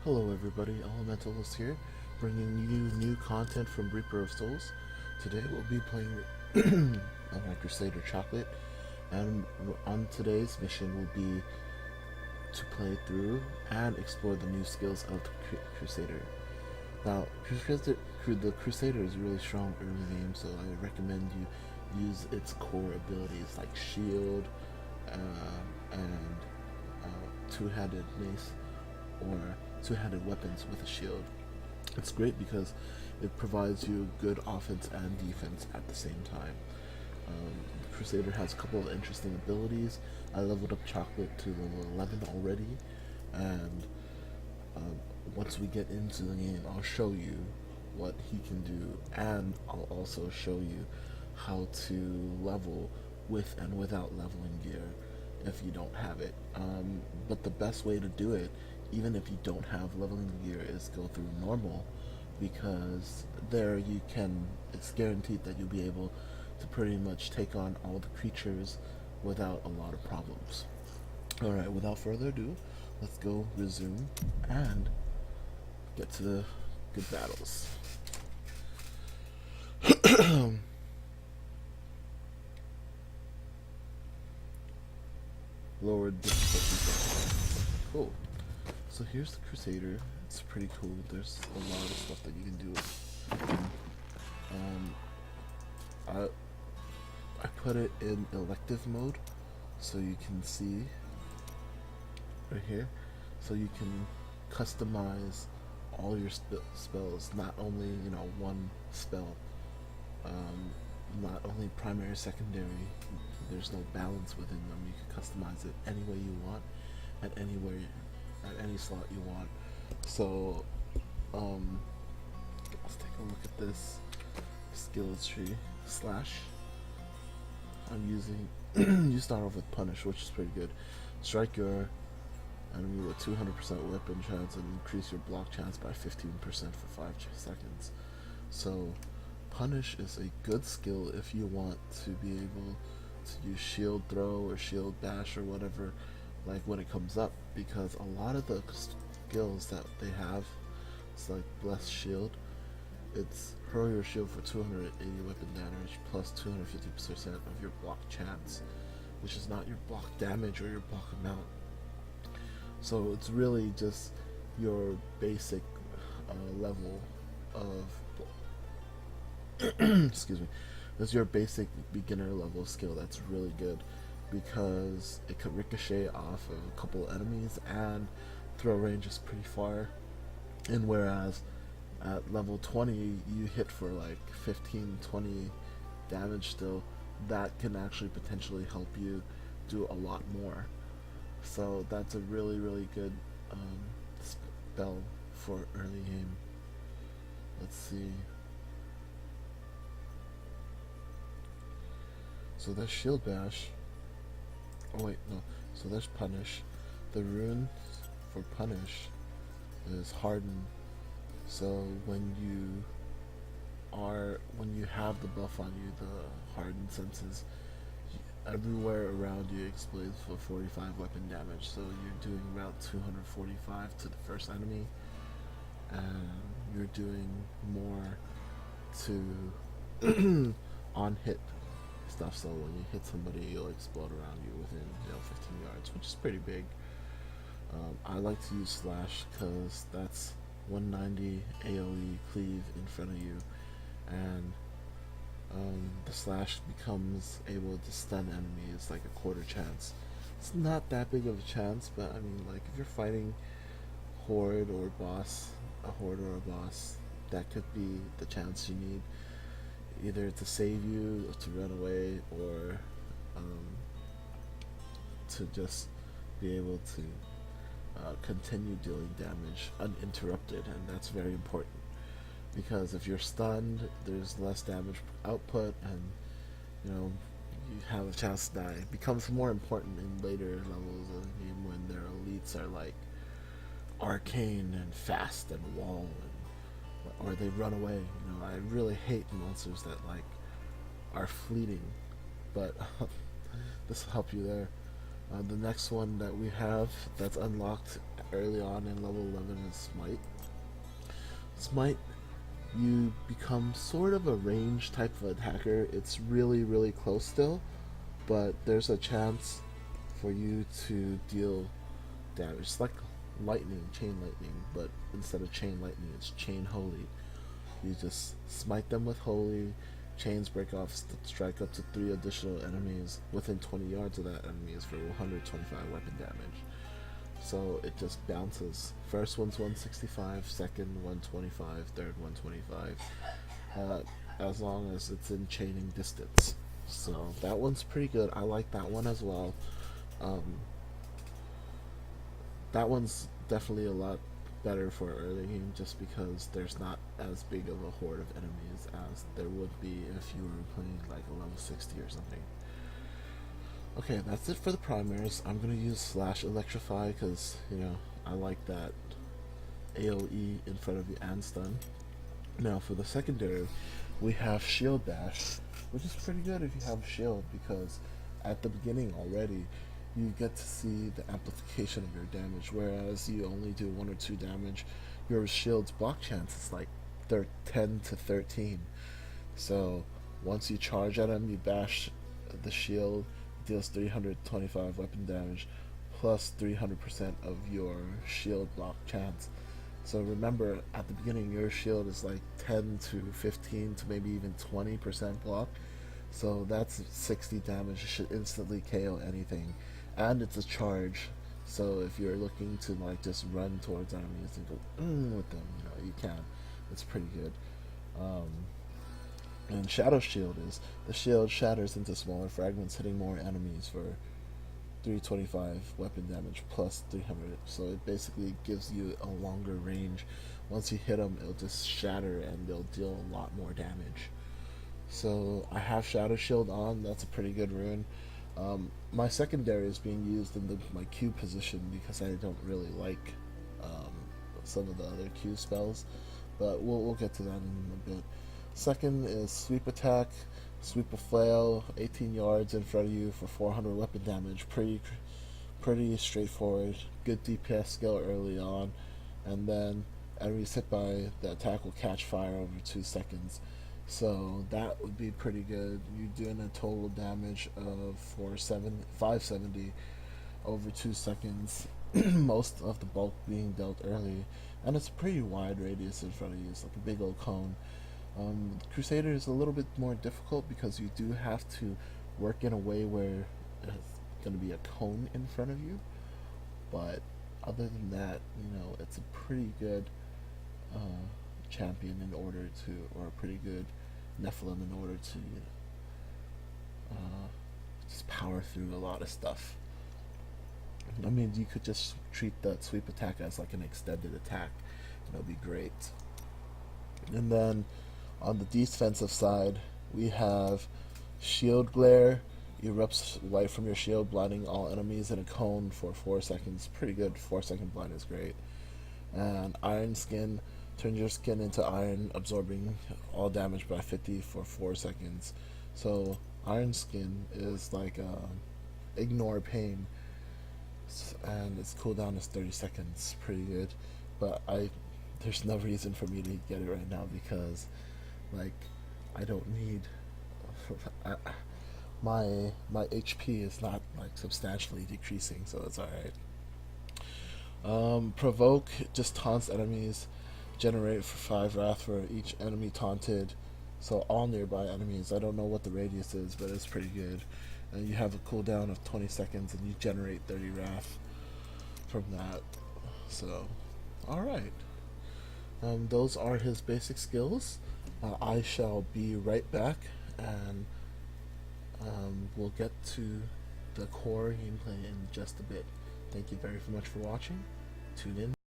Hello everybody, Elementalist here, bringing you new content from Reaper of Souls. Today we'll be playing my Crusader Chocolate, and on today's mission will be to play through and explore the new skills of the Crusader. Now, the Crusader is really strong early game, so I recommend you use its core abilities like Shield and Two-Handed Mace or two-handed weapons with a shield. It's great because it provides you good offense and defense at the same time. The Crusader has a couple of interesting abilities. I leveled up Chocolate to level 11 already, and um, once we get into the game, I'll show you what he can do, and I'll also show you how to level with and without leveling gear if you don't have it. But the best way to do it, even if you don't have leveling gear, is go through normal, because there you can, it's guaranteed that you'll be able to pretty much take on all the creatures without a lot of problems. Alright, without further ado, let's go resume and get to the good battles. Lowered difficulty. Cool. So here's the Crusader. It's pretty cool. There's a lot of stuff that you can do. I put it in elective mode, so you can see right here. So you can customize all your spells. Not only one spell. Not only primary, secondary. There's no balance within them. You can customize it any way you want, at any slot you want. So, let's take a look at this skills tree. Slash. I'm using. You start off with Punish, which is pretty good. Strike your enemy with 200% weapon chance and increase your block chance by 15% for 5 seconds. So, Punish is a good skill if you want to be able to use shield throw or shield bash or whatever, like when it comes up, because a lot of the skills that they have, it's like Bless Shield, it's hurl your shield for 280 weapon damage plus 250% of your block chance, which is not your block damage or your block amount. So it's really just your basic level of excuse me, that's your basic beginner level skill. That's really good because it can ricochet off of a couple enemies and throw range is pretty far. And whereas at level 20 you hit for like 15-20 damage still, that can actually potentially help you do a lot more. So that's a really good spell for early game. Let's see. So there's Shield Bash. Oh wait, no. So there's Punish. The rune for Punish is Harden. So when you have the buff on you, the Harden senses, everywhere around you explodes for 45 weapon damage. So you're doing about 245 to the first enemy, and you're doing more to on hit stuff. So when you hit somebody, you'll explode around you within 15 yards, which is pretty big. I like to use Slash because that's 190 AoE cleave in front of you, and the Slash becomes able to stun enemies like a quarter chance. It's not that big of a chance, but I mean, like if you're fighting a horde or a boss, that could be the chance you need, either to save you, or to run away, or to just be able to continue dealing damage uninterrupted. And that's very important, because if you're stunned, there's less damage output, and you have a chance to die. It becomes more important in later levels of the game when their elites are like arcane and fast and wall, or they run away. I really hate monsters that like are fleeting, but this will help you there. The next one that we have that's unlocked early on in level 11 is Smite. Smite, you become sort of a range type of attacker. It's really, really close still, but there's a chance for you to deal damage. It's like lightning, chain lightning, but instead of chain lightning, it's chain holy. You just smite them with holy, chains break off, strike up to 3 additional enemies within 20 yards of that enemy is for 125 weapon damage. So it just bounces. First one's 165, second 125, third 125, as long as it's in chaining distance. So that one's pretty good. I like that one as well. Um, that one's definitely a lot better for early game just because there's not as big of a horde of enemies as there would be if you were playing like a level 60 or something. Okay, that's it for the primaries. I'm gonna use slash electrify because, you know, I like that AoE in front of you and stun. Now for the secondary, we have shield dash, which is pretty good if you have a shield because at the beginning already you get to see the amplification of your damage, whereas you only do 1 or 2 damage. Your shield's block chance is like 10 to 13. So once you charge at him, you bash the shield, deals 325 weapon damage plus 300% of your shield block chance. So remember, at the beginning, your shield is like 10 to 15 to maybe even 20% block. So that's 60 damage. It should instantly KO anything. And it's a charge. So if you're looking to like just run towards enemies and go with them, you know, you can. It's pretty good. And Shadow Shield is the shield shatters into smaller fragments, hitting more enemies for 325 weapon damage plus 300. So it basically gives you a longer range. Once you hit them, it'll just shatter and they'll deal a lot more damage. So I have Shadow Shield on. That's a pretty good rune. My secondary is being used in my Q position because I don't really like some of the other Q spells, but we'll get to that in a bit. Second is Sweep Attack. Sweep a flail 18 yards in front of you for 400 weapon damage. Pretty straightforward. Good DPS skill early on, and then enemies hit by the attack will catch fire over 2 seconds. So that would be pretty good. You're doing a total damage of 570 over 2 seconds. Most of the bulk being dealt early, and it's a pretty wide radius in front of you. It's like a big old cone. Crusader is a little bit more difficult because you do have to work in a way where it's going to be a cone in front of you. But other than that, you know, it's a pretty good champion in order to, or a pretty good Nephilim in order to, you know, just power through a lot of stuff. I mean, you could just treat that sweep attack as like an extended attack, and it'll be great. And then on the defensive side, we have Shield Glare. Erupts light from your shield, blinding all enemies in a cone for 4 seconds. Pretty good. 4-second blind is great. And Iron Skin. Turns your skin into iron, absorbing all damage by 50 for 4 seconds. So Iron Skin is like ignore pain, and its cooldown is 30 seconds. Pretty good. But there's no reason for me to get it right now because, like, I don't need. My HP is not like substantially decreasing, so it's alright. Provoke just taunts enemies. Generate for 5 wrath for each enemy taunted. So all nearby enemies. I don't know what the radius is, but it's pretty good. And you have a cooldown of 20 seconds, and you generate 30 wrath from that. So, alright. Those are his basic skills. I shall be right back, and we'll get to the core gameplay in just a bit. Thank you very much for watching. Tune in.